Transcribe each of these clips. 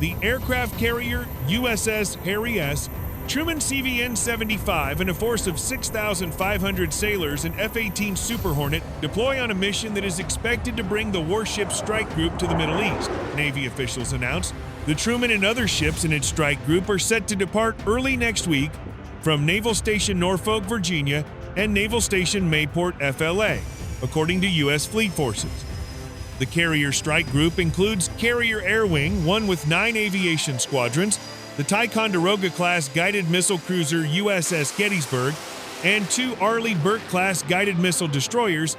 the aircraft carrier USS Harry S, Truman CVN-75, and a force of 6,500 sailors and F-18 Super Hornet deploy on a mission that is expected to bring the warship strike group to the Middle East, Navy officials announced. The Truman and other ships in its strike group are set to depart early next week from Naval Station Norfolk, Virginia, and Naval Station Mayport, FLA, according to U.S. Fleet Forces. The carrier strike group includes Carrier Air Wing, one with 9 aviation squadrons, the Ticonderoga-class guided missile cruiser u.s.s. Gettysburg, and 2 Arleigh Burke-class guided missile destroyers,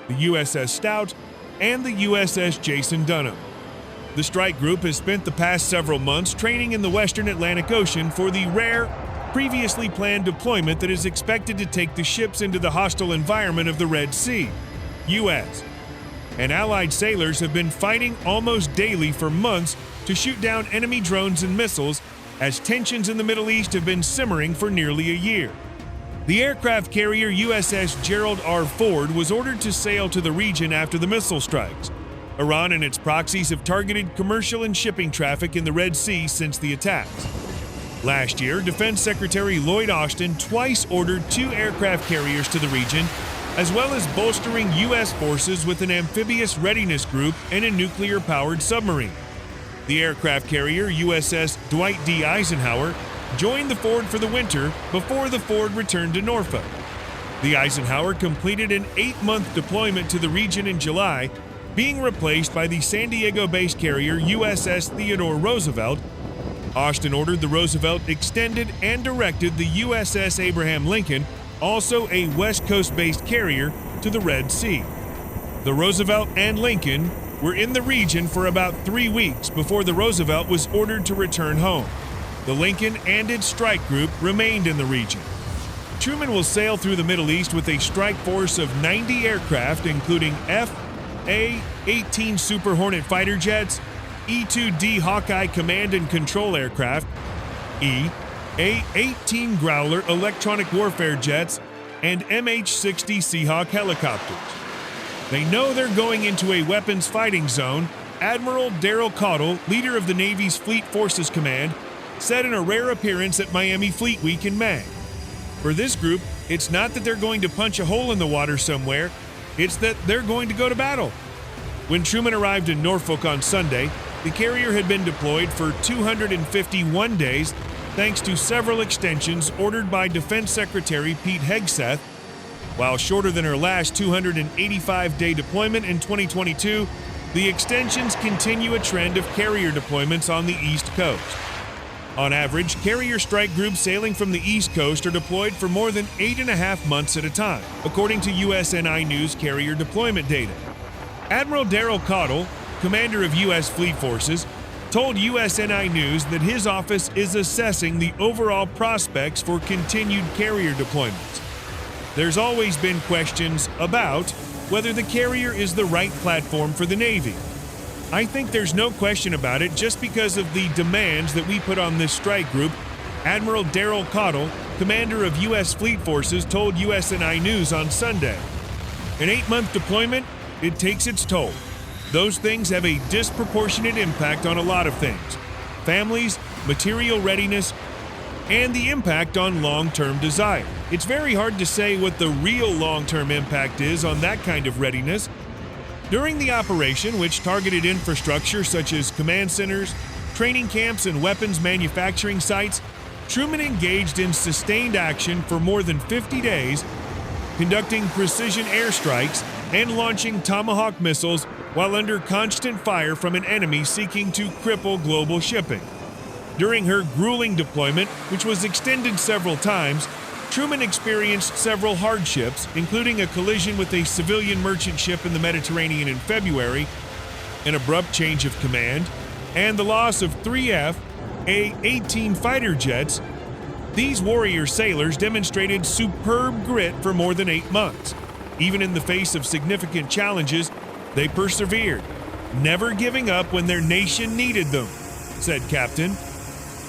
the u.s.s. Stout and the u.s.s. Jason Dunham. The strike group has spent the past several months training in the western Atlantic Ocean for the rare, previously planned deployment that is expected to take the ships into the hostile environment of the Red Sea, U.S. And Allied sailors have been fighting almost daily for months to shoot down enemy drones and missiles as tensions in the Middle East have been simmering for nearly a year. The aircraft carrier USS Gerald R. Ford was ordered to sail to the region after the missile strikes. Iran and its proxies have targeted commercial and shipping traffic in the Red Sea since the attacks. Last year, Defense Secretary Lloyd Austin twice ordered 2 aircraft carriers to the region, as well as bolstering U.S. forces with an amphibious readiness group and a nuclear-powered submarine. The aircraft carrier USS Dwight D. Eisenhower joined the Ford for the winter before the Ford returned to Norfolk. The Eisenhower completed an 8-month deployment to the region in July, being replaced by the San Diego-based carrier USS Theodore Roosevelt. Austin ordered the Roosevelt extended and directed the USS Abraham Lincoln, also a West Coast-based carrier, to the Red Sea. The Roosevelt and Lincoln were in the region for about 3 weeks before the Roosevelt was ordered to return home. The Lincoln and its strike group remained in the region. Truman will sail through the Middle East with a strike force of 90 aircraft, including F-18 Super Hornet fighter jets, E-2D Hawkeye command and control aircraft, A-18 Growler electronic warfare jets, and MH-60 Seahawk helicopters. They know they're going into a weapons fighting zone, Admiral Daryl Caudle, leader of the Navy's Fleet Forces Command, said in a rare appearance at Miami Fleet Week in May. For this group, it's not that they're going to punch a hole in the water somewhere, it's that they're going to go to battle. When Truman arrived in Norfolk on Sunday, the carrier had been deployed for 251 days thanks to several extensions ordered by Defense Secretary Pete Hegseth. While shorter than her last 285-day deployment in 2022, the extensions continue a trend of carrier deployments on the East Coast. On average, carrier strike groups sailing from the East Coast are deployed for more than 8.5 months at a time, according to USNI News carrier deployment data. Admiral Daryl Caudle, commander of U.S. Fleet Forces, told USNI News that his office is assessing the overall prospects for continued carrier deployments. There's always been questions about whether the carrier is the right platform for the Navy. I think there's no question about it just because of the demands that we put on this strike group, Admiral Daryl Caudle, commander of U.S. Fleet Forces, told USNI News on Sunday. An 8-month deployment, it takes its toll. Those things have a disproportionate impact on a lot of things: families, material readiness, and the impact on long-term desire. It's very hard to say what the real long-term impact is on that kind of readiness. During the operation, which targeted infrastructure such as command centers, training camps, and weapons manufacturing sites, Truman engaged in sustained action for more than 50 days, conducting precision airstrikes and launching Tomahawk missiles while under constant fire from an enemy seeking to cripple global shipping. During her grueling deployment, which was extended several times, Truman experienced several hardships, including a collision with a civilian merchant ship in the Mediterranean in February, an abrupt change of command, and the loss of 3 F-18 fighter jets. These warrior sailors demonstrated superb grit for more than 8 months. Even in the face of significant challenges, they persevered, never giving up when their nation needed them, said Captain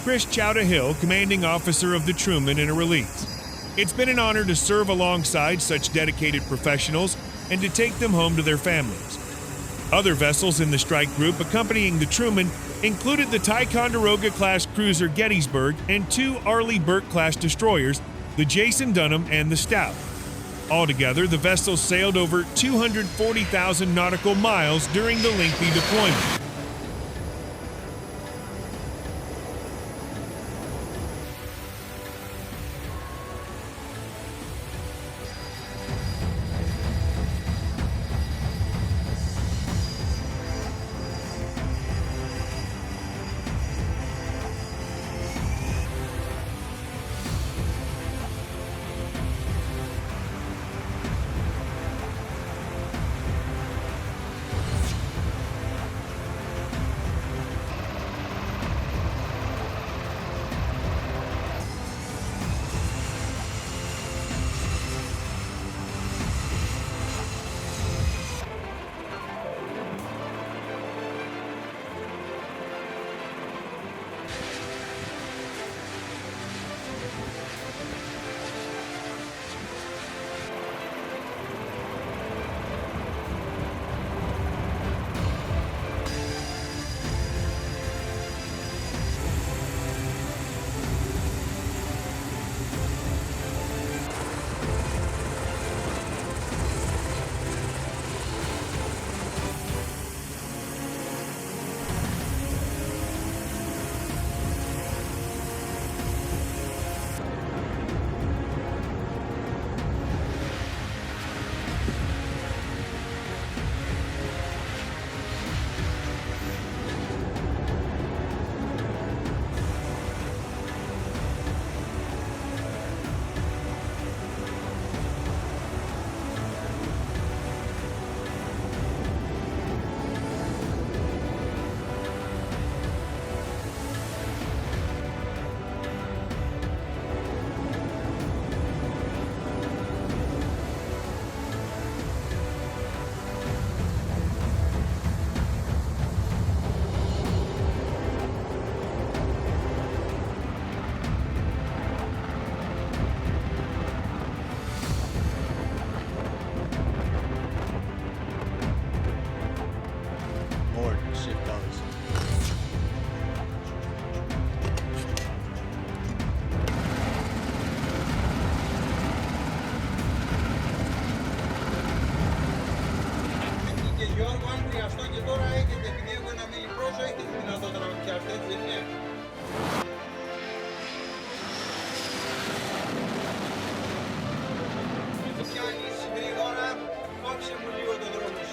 Chris Chowda-Hill, commanding officer of the Truman, in a release. It's been an honor to serve alongside such dedicated professionals and to take them home to their families. Other vessels in the strike group accompanying the Truman included the Ticonderoga-class cruiser Gettysburg and 2 Arleigh-Burke-class destroyers, the Jason Dunham and the Stout. Altogether, the vessels sailed over 240,000 nautical miles during the lengthy deployment.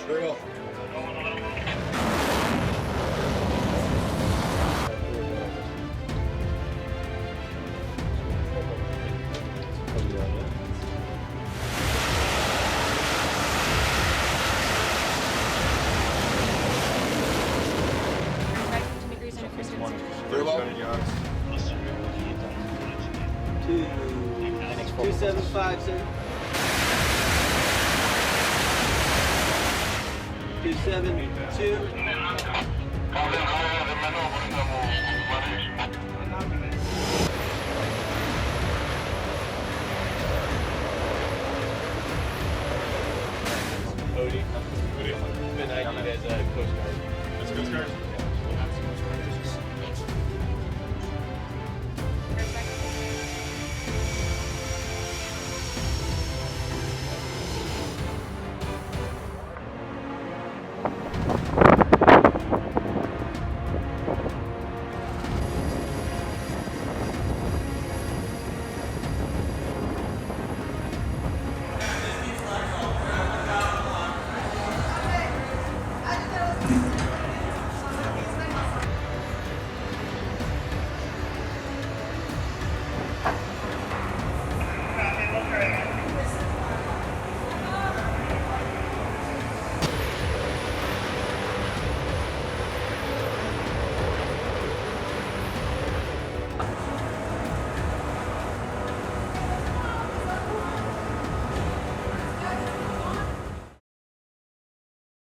Very well. 275, sir. 272. Odie. Been ID as a Coast Guard. That's Coast Guard?